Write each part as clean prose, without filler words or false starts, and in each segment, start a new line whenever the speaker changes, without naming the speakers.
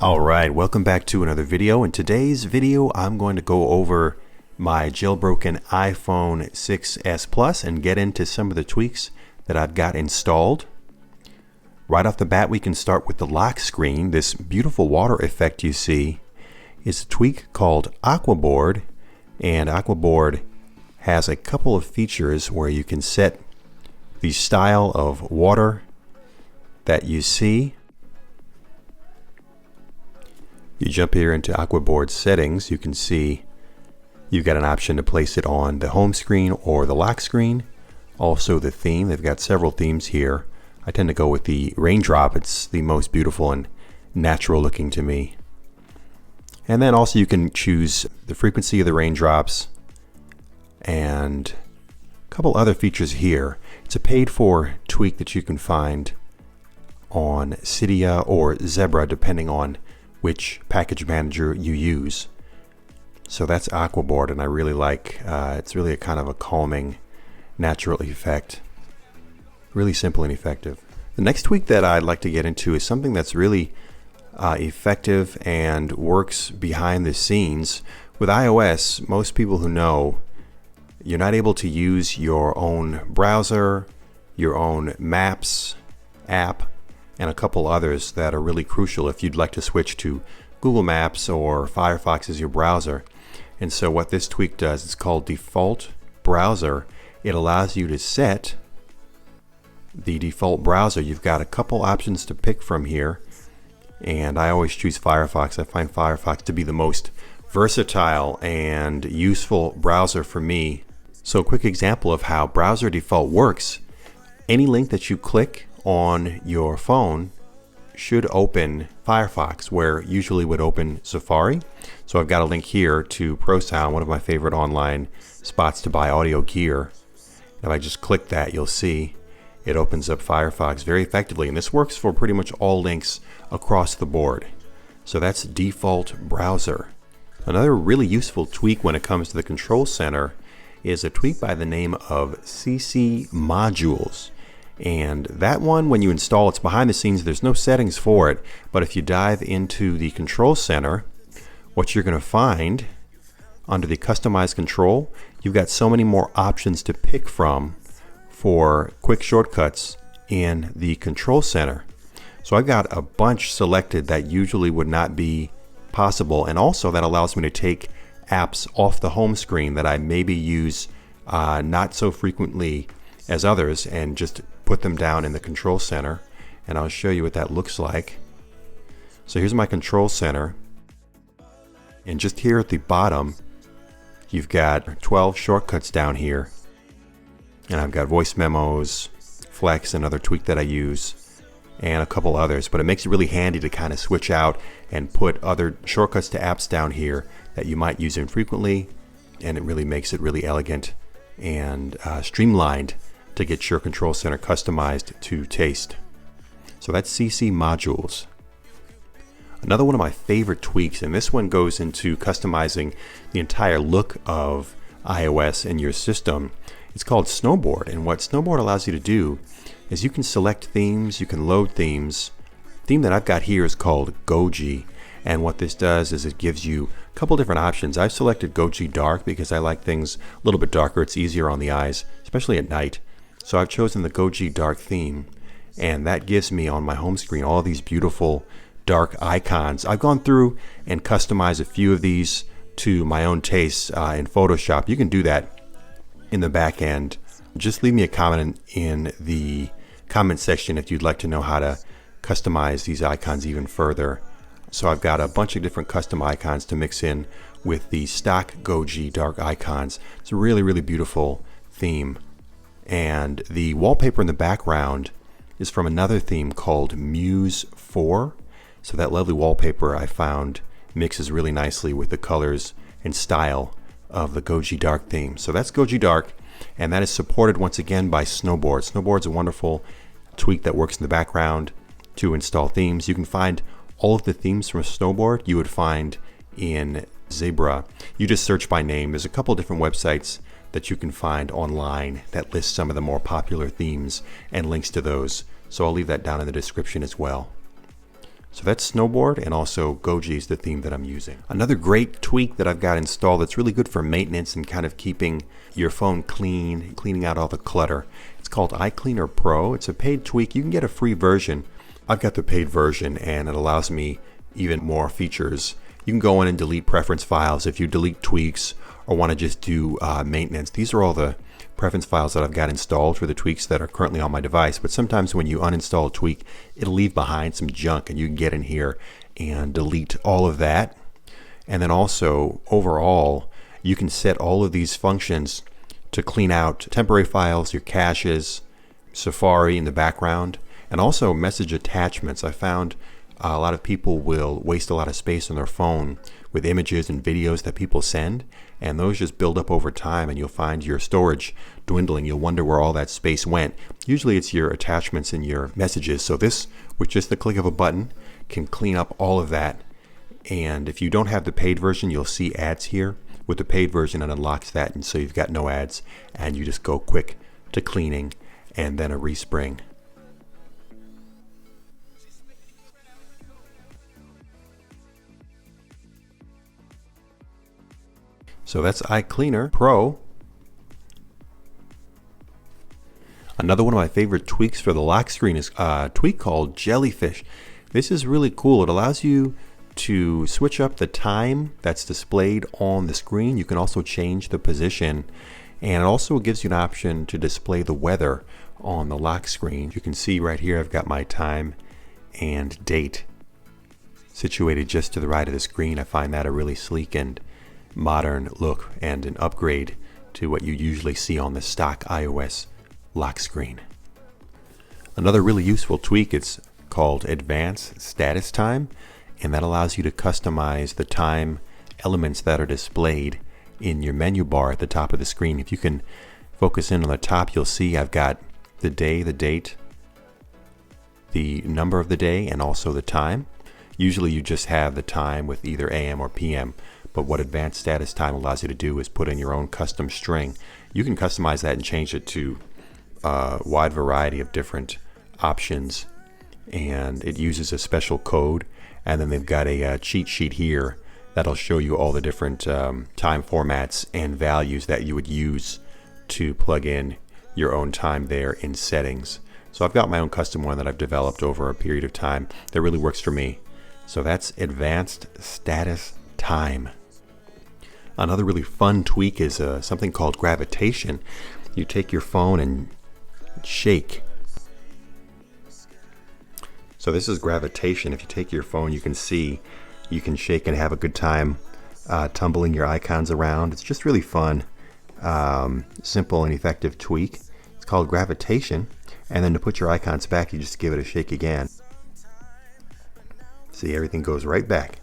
Alright, welcome back to another video. In today's video, I'm going to go over my jailbroken iPhone 6s Plus and get into some of the tweaks that I've got installed. Right off the bat, we can start with the lock screen. This beautiful water effect you see is a tweak called Aquaboard, and Aquaboard has a couple of features where you can set the style of water that you see. You jump here into Aquaboard settings, you can see you've got an option to place it on the home screen or the lock screen. Also the theme, they've got several themes here. I tend to go with the raindrop, it's the most beautiful and natural looking to me. And then also you can choose the frequency of the raindrops and a couple other features here. It's a paid for tweak that you can find on Cydia or Zebra depending on which package manager you use. So that's Aquaboard, and I really like it's really a kind of a calming natural effect. Really simple and effective. The next tweak that I'd like to get into is something that's really effective and works behind the scenes. With iOS, most people who know, you're not able to use your own browser, your own Maps app, and a couple others that are really crucial if you'd like to switch to Google Maps or Firefox as your browser. And so what this tweak does, it's called Default Browser. It allows you to set the default browser. You've got a couple options to pick from here, and I always choose Firefox. I find Firefox to be the most versatile and useful browser for me. So a quick example of how browser default works. Any link that you click on your phone should open Firefox, where usually would open Safari. So I've got a link here to ProSound, one of my favorite online spots to buy audio gear. If I just click that, you'll see it opens up Firefox very effectively, and this works for pretty much all links across the board. So that's default browser. Another really useful tweak when it comes to the control center is a tweak by the name of CC Modules. And that one, when you install, it's behind the scenes, there's no settings for it, but if you dive into the control center, what you're going to find under the customize control, you've got so many more options to pick from for quick shortcuts in the control center. So I've got a bunch selected that usually would not be possible, and also that allows me to take apps off the home screen that I maybe use not so frequently as others, and just put them down in the control center, and I'll show you what that looks like. So here's my control center, and just here at the bottom you've got 12 shortcuts down here, and I've got voice memos, Flex, another tweak that I use, and a couple others. But it makes it really handy to kind of switch out and put other shortcuts to apps down here that you might use infrequently, and it really makes it really elegant and streamlined to get your control center customized to taste. So that's CC Modules. Another one of my favorite tweaks, and this one goes into customizing the entire look of iOS in your system. It's called Snowboard, and what Snowboard allows you to do is you can select themes, you can load themes. The theme that I've got here is called Goji, and what this does is it gives you a couple different options. I've selected Goji Dark because I like things a little bit darker. It's easier on the eyes, especially at night. So I've chosen the Goji Dark theme, and that gives me on my home screen all these beautiful dark icons. I've gone through and customized a few of these to my own tastes in Photoshop. You can do that in the back end. Just leave me a comment in the comment section if you'd like to know how to customize these icons even further. So I've got a bunch of different custom icons to mix in with the stock Goji Dark icons. It's a really, really beautiful theme. And the wallpaper in the background is from another theme called Muse 4. So that lovely wallpaper I found mixes really nicely with the colors and style of the Goji Dark theme. So that's Goji Dark, and that is supported once again by Snowboard. Snowboard's a wonderful tweak that works in the background to install themes. You can find all of the themes from Snowboard you would find in Zebra. You just search by name. There's a couple different websites that you can find online that list some of the more popular themes and links to those. So I'll leave that down in the description as well. So that's Snowboard, and also Goji is the theme that I'm using. Another great tweak that I've got installed that's really good for maintenance and kind of keeping your phone clean, cleaning out all the clutter. It's called iCleaner Pro. It's a paid tweak. You can get a free version. I've got the paid version, and it allows me even more features. You can go in and delete preference files if you delete tweaks or want to just do maintenance. These are all the preference files that I've got installed for the tweaks that are currently on my device. But sometimes when you uninstall a tweak, it'll leave behind some junk, and you can get in here and delete all of that. And then also, overall, you can set all of these functions to clean out temporary files, your caches, Safari in the background, and also message attachments. I found a lot of people will waste a lot of space on their phone with images and videos that people send, and those just build up over time, and you'll find your storage dwindling. You'll wonder where all that space went. Usually it's your attachments and your messages. So this, with just the click of a button, can clean up all of that. And if you don't have the paid version, you'll see ads here. With the paid version, it unlocks that, and so you've got no ads, and you just go quick to cleaning and then a respring. So that's iCleaner Pro. Another one of my favorite tweaks for the lock screen is a tweak called Jellyfish. This is really cool. It allows you to switch up the time that's displayed on the screen. You can also change the position, and it also gives you an option to display the weather on the lock screen. You can see right here I've got my time and date situated just to the right of the screen. I find that a really sleek and modern look and an upgrade to what you usually see on the stock iOS lock screen. Another really useful tweak is called Advanced Status Time, and that allows you to customize the time elements that are displayed in your menu bar at the top of the screen. If you can focus in on the top, you'll see I've got the day, the date, the number of the day, and also the time. Usually you just have the time with either AM or PM. But what Advanced Status Time allows you to do is put in your own custom string. You can customize that and change it to a wide variety of different options. And it uses a special code. And then they've got a cheat sheet here that'll show you all the different time formats and values that you would use to plug in your own time there in settings. So I've got my own custom one that I've developed over a period of time that really works for me. So that's Advanced Status Time. Another really fun tweak is something called Gravitation. You take your phone and shake. So this is Gravitation. If you take your phone, you can see you can shake and have a good time tumbling your icons around. It's just really fun, simple and effective tweak. It's called Gravitation. And then to put your icons back, you just give it a shake again. See, everything goes right back.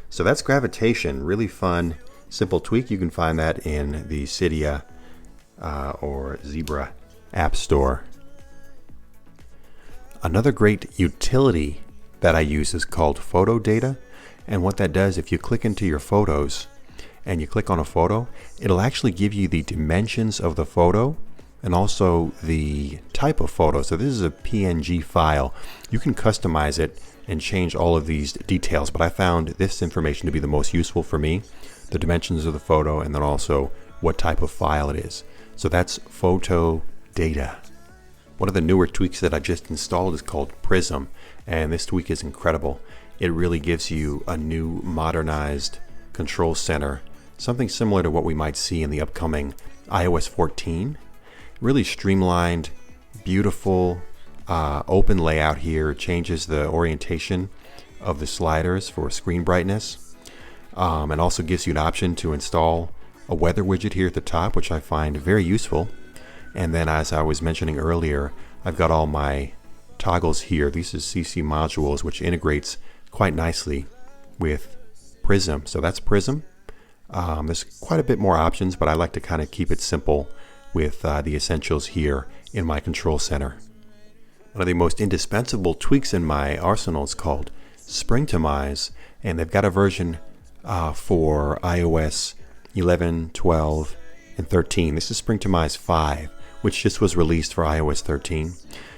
So that's Gravitation. Really fun, simple tweak. You can find that in the Cydia or Zebra App Store. Another great utility that I use is called Photo Data. And what that does, if you click into your photos and you click on a photo, it'll actually give you the dimensions of the photo and also the type of photo. So this is a PNG file. You can customize it and change all of these details, but I found this information to be the most useful for me, the dimensions of the photo and then also what type of file it is. So that's Photo Data. One of the newer tweaks that I just installed is called Prism, and this tweak is incredible. It really gives you a new modernized control center, something similar to what we might see in the upcoming iOS 14. Really streamlined, beautiful, open layout here. It changes the orientation of the sliders for screen brightness, and also gives you an option to install a weather widget here at the top, which I find very useful. And then, as I was mentioning earlier, I've got all my toggles here. These are CC modules, which integrates quite nicely with Prism. So that's Prism. There's quite a bit more options, but I like to kind of keep it simple with the essentials here in my control center. One of the most indispensable tweaks in my arsenal is called SpringtoMise, and they've got a version for iOS 11, 12, and 13. This is SpringtoMise 5, which just was released for iOS 13.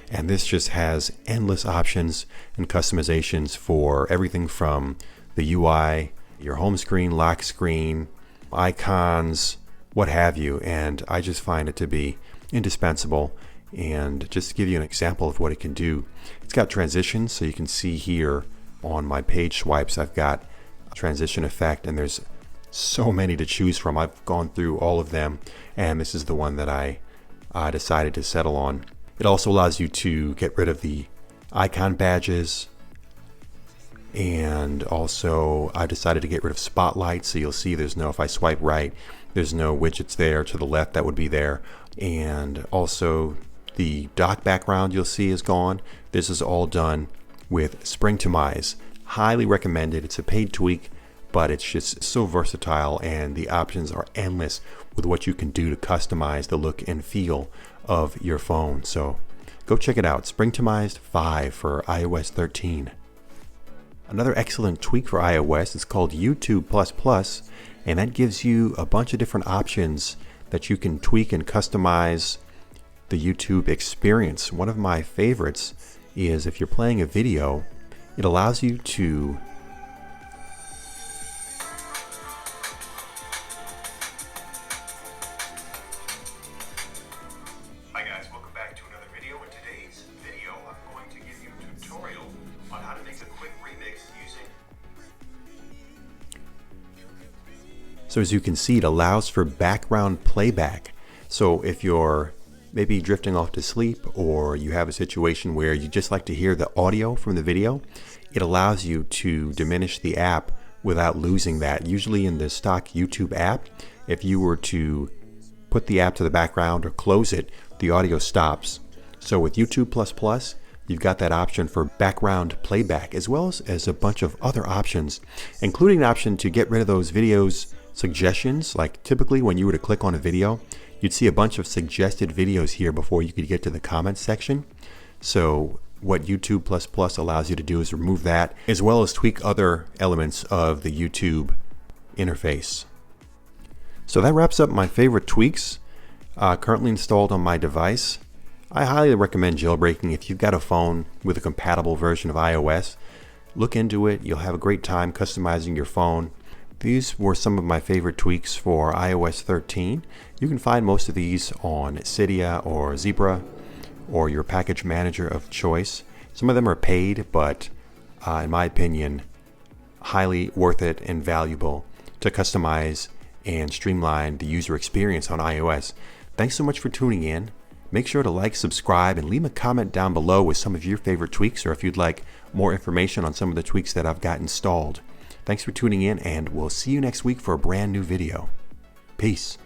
And this just has endless options and customizations for everything from the UI, your home screen, lock screen, icons, what have you. And I just find it to be indispensable. And just to give you an example of what it can do, it's got transitions. So you can see here on my page swipes, I've got a transition effect, and there's so many to choose from. I've gone through all of them, and this is the one that I decided to settle on. It also allows you to get rid of the icon badges, and also I decided to get rid of spotlight. So you'll see there's no, if I swipe right, there's no widgets there. To the left that would be there. And also the dock background you'll see is gone. This is all done with SpringtoMise. Highly recommended. It's a paid tweak, but it's just so versatile, and the options are endless with what you can do to customize the look and feel of your phone. So go check it out. SpringtoMise 5 for iOS 13. Another excellent tweak for iOS is called YouTube++, and that gives you a bunch of different options that you can tweak and customize the YouTube experience. One of my favorites is if you're playing a video, it allows you to Hi guys, welcome back to another video. In today's video, I'm going to give you a tutorial on how to make a quick remix using. So as you can see, it allows for background playback. So if you're maybe drifting off to sleep, or you have a situation where you just like to hear the audio from the video, it allows you to diminish the app without losing that. Usually in the stock YouTube app, if you were to put the app to the background or close it, the audio stops. So with YouTube++, you've got that option for background playback, as well as a bunch of other options, including an option to get rid of those videos suggestions. Like typically when you were to click on a video, you'd see a bunch of suggested videos here before you could get to the comments section. So what YouTube++ allows you to do is remove that, as well as tweak other elements of the YouTube interface. So that wraps up my favorite tweaks currently installed on my device. I highly recommend jailbreaking. If you've got a phone with a compatible version of iOS, look into it. You'll have a great time customizing your phone. These were some of my favorite tweaks for iOS 13. You can find most of these on Cydia or Zebra or your package manager of choice. Some of them are paid, but in my opinion, highly worth it and valuable to customize and streamline the user experience on iOS. Thanks so much for tuning in. Make sure to like, subscribe, and leave a comment down below with some of your favorite tweaks, or if you'd like more information on some of the tweaks that I've got installed. Thanks for tuning in, and we'll see you next week for a brand new video. Peace.